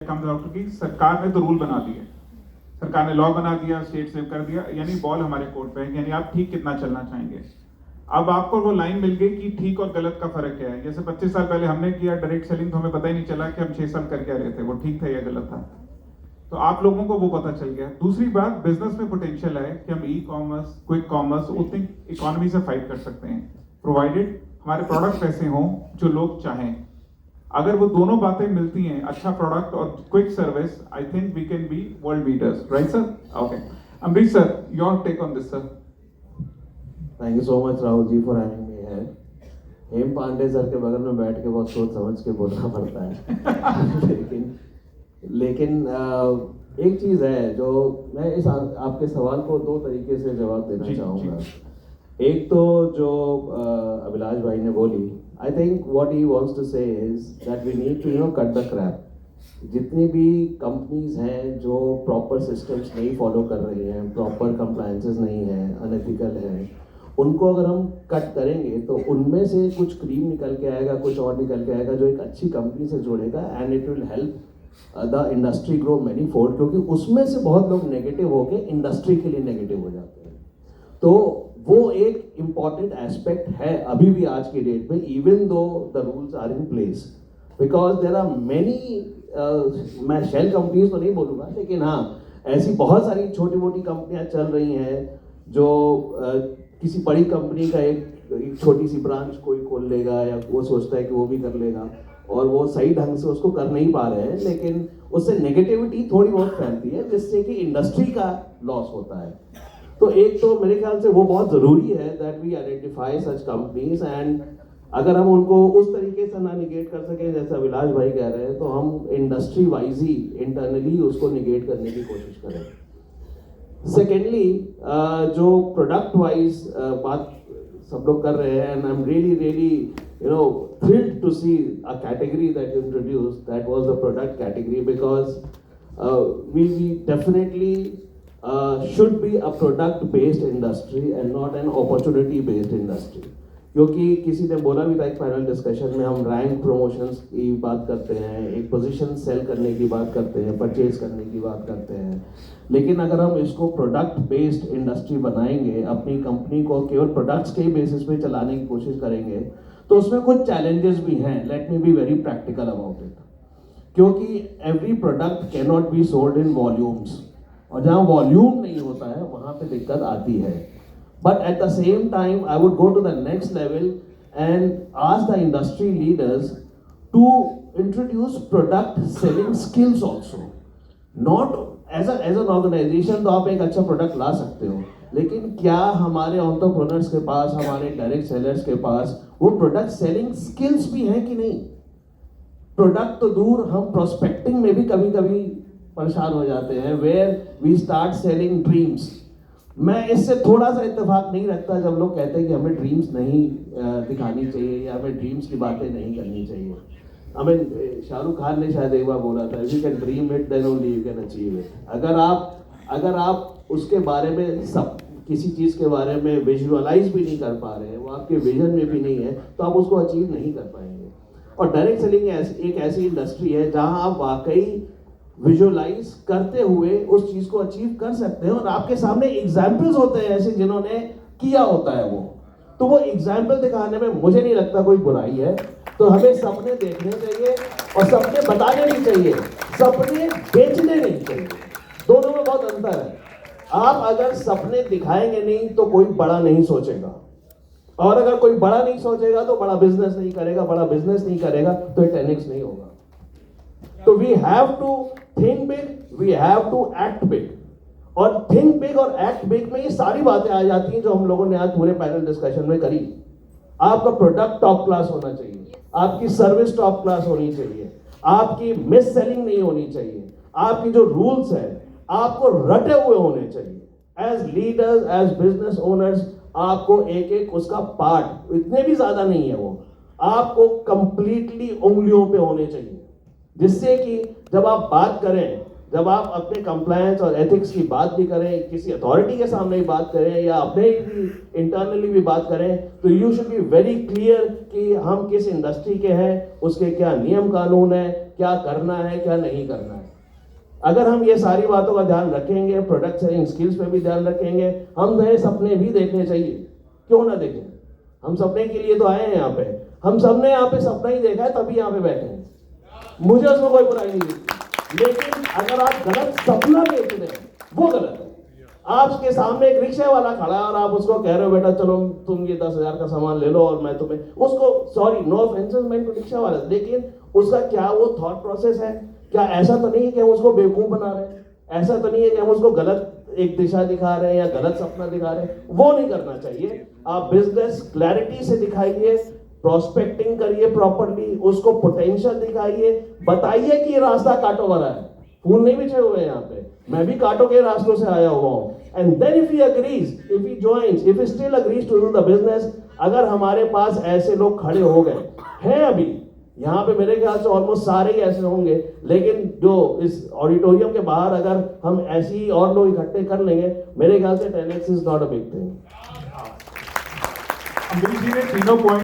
comes out to कि सरकार ने तो रूल बना दिए, सरकार ने लॉ बना दिया, स्टेट सेव कर दिया, यानी बॉल हमारे कोर्ट पे है, यानी आप ठीक कितना चलना चाहेंगे। अब आपको वो लाइन मिल गई कि ठीक और गलत का फर्क क्या है। जैसे 25 साल पहले हमने किया डायरेक्ट सेलिंग, तो हमें पता ही नहीं चला कि हम 6 साल कर क्या रहे थे, वो ठीक था या गलत था। तो आप लोगों को वो पता चल गया। दूसरी बात, बिजनेस में पोटेंशियल है कि हम ई कॉमर्स, क्विक कॉमर्स, उतनी इकोनॉमी से फाइट कर सकते हैं, प्रोवाइडेड हमारे प्रोडक्ट्स ऐसे हों जो लोग चाहें। अगर वो दोनों बातें मिलती हैं, अच्छा प्रोडक्ट और quick service, I think we can be world leaders, right sir? Okay, Amrish sir, your take on this sir. Thank you so much Rahul ji for having me here. Hem Pandey sir के बगल में बैठ के बहुत सोच समझ के बोलना पड़ता है लेकिन एक चीज़ है जो मैं इस आपके सवाल को दो तरीके से जवाब देना चाहूँगा। एक तो जो अभिलाष भाई ने बोली, I think what he wants to say is that we need to cut the crap. जितनी भी कंपनीज हैं जो प्रॉपर सिस्टम्स नहीं फॉलो कर रही हैं, प्रॉपर कंप्लायंसेस नहीं है, अनएथिकल है, उनको अगर हम कट करेंगे तो उनमें से कुछ क्रीम निकल के आएगा, कुछ और निकल के आएगा जो एक अच्छी कंपनी से जोड़ेगा, and it will help the industry grow many fold. क्योंकि उसमें से बहुत लोग नेगेटिव होके इंडस्ट्री के लिए नेगेटिव हो जाते हैं। तो वो एक इम्पॉर्टेंट एस्पेक्ट है अभी भी आज की डेट में, even though the rules are in place, because there are many, मैं शेल कंपनीज तो नहीं बोलूँगा, लेकिन हाँ ऐसी बहुत सारी छोटी मोटी कंपनियां चल रही हैं जो किसी बड़ी कंपनी का एक छोटी सी ब्रांच कोई खोल लेगा, या वो सोचता है कि वो भी कर लेगा, और वो सही ढंग से उसको कर नहीं पा रहे हैं, लेकिन उससे नेगेटिविटी थोड़ी बहुत फैलती है जिससे कि इंडस्ट्री का लॉस होता है। तो एक तो मेरे ख्याल से वो बहुत ज़रूरी है that we identify such companies, and अगर हम उनको उस तरीके से ना निगेट कर सकें जैसे अभिलाष भाई कह रहे हैं, तो हम इंडस्ट्री वाइज ही इंटरनली उसको निगेट करने की कोशिश करें। सेकेंडली, जो प्रोडक्ट वाइज बात सब लोग कर रहे हैं, and I am really thrilled to see a category that you introduced, that was the product category, because we definitely should be a product based industry and not an opportunity based industry। क्योंकि किसी ने बोला भी था एक panel discussion में, हम rank promotions की बात करते हैं, एक पोजीशन सेल करने की बात करते हैं, परचेज करने की बात करते हैं, लेकिन अगर हम इसको प्रोडक्ट बेस्ड इंडस्ट्री बनाएंगे, अपनी कंपनी को केवल प्रोडक्ट्स के ही बेसिस पे चलाने की कोशिश करेंगे, तो उसमें कुछ चैलेंजेस भी हैं। Let me be very practical about it, क्योंकि every product can not be sold in volumes, और जहाँ वॉल्यूम नहीं होता है वहाँ पे दिक्कत आती है। But at the same time I would go to the next level and ask the industry leaders to introduce product selling skills also. Not as an organization तो आप एक अच्छा प्रोडक्ट ला सकते हो, लेकिन क्या हमारे एंटरप्रेन्योर्स के पास, हमारे डायरेक्ट सेलर्स के पास वो प्रोडक्ट सेलिंग स्किल्स भी हैं कि नहीं? प्रोडक्ट तो दूर, हम प्रोस्पेक्टिंग में भी कभी कभी परेशान हो जाते हैं, where we start selling dreams. मैं इससे थोड़ा सा इत्तेफाक नहीं रखता जब लोग कहते हैं कि हमें ड्रीम्स नहीं दिखानी चाहिए या हमें ड्रीम्स की बातें नहीं करनी चाहिए। हमें शाहरुख खान ने शायद एक बार बोला था, if you can dream it then only you can achieve it. अगर आप उसके बारे में सब किसी चीज़ के बारे में विजुअलाइज भी नहीं कर पा रहे हैं, वो आपके विजन में भी नहीं है, तो आप उसको अचीव नहीं कर पाएंगे। और डायरेक्ट सेलिंग एक ऐसी इंडस्ट्री है जहां आप वाकई विजुअलाइज करते हुए उस चीज़ को अचीव कर सकते हैं, और आपके सामने एग्जाम्पल्स होते हैं ऐसे जिन्होंने किया होता है वो, तो वो एग्जाम्पल दिखाने में मुझे नहीं लगता कोई बुराई है। तो हमें सपने देखने चाहिए और सपने बताने नहीं चाहिए, सपने बेचने नहीं चाहिए। दोनों में बहुत अंतर है। आप अगर सपने दिखाएंगे नहीं तो कोई बड़ा नहीं सोचेगा, और अगर कोई बड़ा नहीं सोचेगा तो बड़ा बिजनेस नहीं करेगा, बड़ा बिजनेस नहीं करेगा तो 10x नहीं होगा। तो we have to think big, we have to act big, और थिंक बिग और एक्ट बिग में ये सारी बातें आ जाती हैं जो हम लोगों ने आज पूरे पैनल डिस्कशन में करी। आपका प्रोडक्ट टॉप क्लास होना चाहिए, आपकी सर्विस टॉप क्लास होनी चाहिए, आपकी मिस सेलिंग नहीं होनी चाहिए, आपकी जो रूल्स हैं आपको रटे हुए होने चाहिए। As leaders, as business owners, आपको एक एक उसका पार्ट, इतने भी ज्यादा नहीं है वो, आपको कंप्लीटली उंगलियों पे होने चाहिए, जिससे कि जब आप बात करें जब आप अपने कंप्लायंस और एथिक्स की बात भी करें, किसी अथॉरिटी के सामने ही बात करें या अपने भी इंटरनली भी बात करें, तो you should be very clear कि हम किस इंडस्ट्री के हैं, उसके क्या नियम कानून है, क्या करना है, क्या नहीं करना है। अगर हम ये सारी बातों का ध्यान रखेंगे, प्रोडक्ट सेलिंग स्किल्स पे भी ध्यान रखेंगे, हम नए सपने भी देखने चाहिए, क्यों ना देखें। हम सपने के लिए तो आए हैं यहाँ पे, हम सबने यहाँ पे सपना ही देखा है तभी यहाँ पे बैठे हैं, मुझे उसमें कोई बुराई नहीं दिखती। लेकिन अगर आप गलत सपना बेच रहे हैं वो गलत है। आपके सामने एक रिक्शा वाला खड़ा है और आप उसको कह रहे हो बेटा चलो तुम ये 10,000 का सामान ले लो और मैं तुम्हें उसको, sorry no offenses meant to rickshaw वाला, लेकिन उसका क्या वो थॉट प्रोसेस है? क्या ऐसा तो नहीं है कि हम उसको बेवकूफ बना रहे हैं, ऐसा तो नहीं है कि हम उसको गलत एक दिशा दिखा रहे हैं या गलत सपना दिखा रहे हैं? वो नहीं करना चाहिए। आप बिजनेस क्लैरिटी से दिखाइए, प्रोस्पेक्टिंग करिए प्रॉपर्ली, उसको पोटेंशियल दिखाइए, बताइए कि ये रास्ता कांटों भरा है, फूल नहीं बिछे हुए हैं यहाँ पे, मैं भी कांटों के रास्तों से आया हुआ हूँ। And then if he agrees, if he joins, if he still agrees to do the business, अगर हमारे पास ऐसे लोग खड़े हो गए हैं, अभी यहाँ पे मेरे ख्याल से ऑलमोस्ट सारे ही ऐसे होंगे, लेकिन जो इस ऑडिटोरियम के बाहर अगर हम ऐसे ही और लोग इकट्ठे कर लेंगे, मेरे ख्याल से 10x is not a big thing. Amrish ji ने तीनों पॉइंट